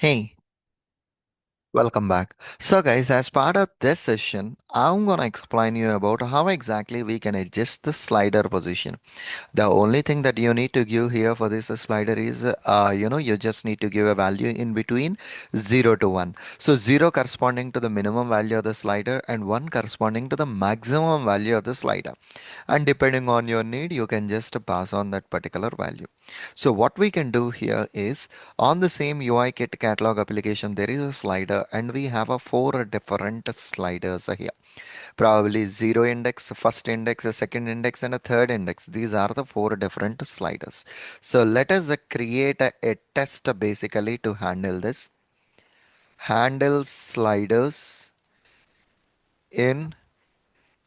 Hey, welcome back. So guys, as part of this session, I'm gonna explain you about how exactly we can adjust the slider position. The only thing that you need to give here for this slider is, you just need to give a value in between 0 to 1. So 0 corresponding to the minimum value of the slider and 1 corresponding to the maximum value of the slider. And depending on your need, you can just pass on that particular value. So what we can do here is on the same UI kit catalog application, there is a slider and we have a four different sliders here. Probably zero index, first index, a second index, and a third index. These are the four different sliders. So let us create a test basically to handle this. Handle sliders in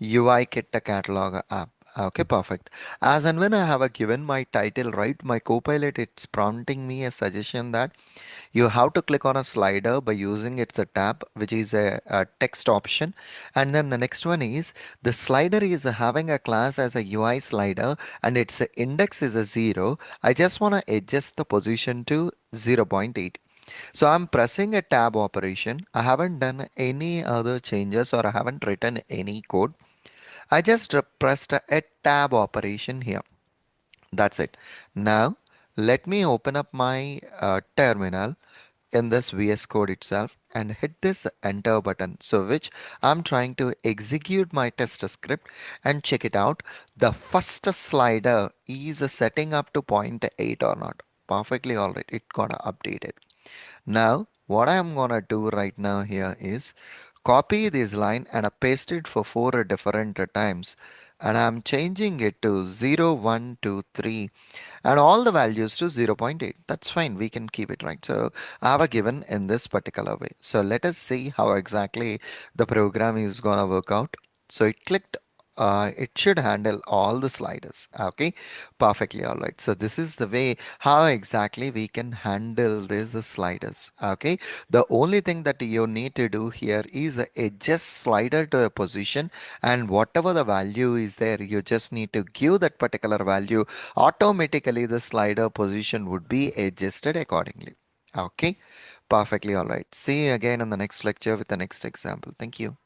UI kit catalog app. Okay, perfect. As and when I have a given my title, right, my copilot, it's prompting me a suggestion that you have to click on a slider by using its a tab, which is a text option. And then the next one is the slider is having a class as a UI slider and its index is a 0. I just want to adjust the position to 0.8. So I'm pressing a tab operation. I haven't done any other changes or I haven't written any code. I just pressed a tab operation here. That's it. Now let me open up my terminal in this VS Code itself and hit this enter button. So which I'm trying to execute my test script and check it out. The first slider is setting up to 0.8 or not. Perfectly all right. It got updated. Now, what I'm gonna do right now here is copy this line and I paste it for four different times. And I'm changing it to 0, 1, 2, 3 and all the values to 0.8. That's fine. We can keep it right. So I have a given in this particular way. So let us see how exactly the program is gonna work out. So it clicked it should handle all the sliders. Okay, perfectly all right. So this is the way how exactly we can handle these sliders. Okay, the only thing that you need to do here is adjust slider to a position, and whatever the value is there, you just need to give that particular value. Automatically the slider position would be adjusted accordingly. Okay, perfectly all right. See you again in the next lecture with the next example. Thank you.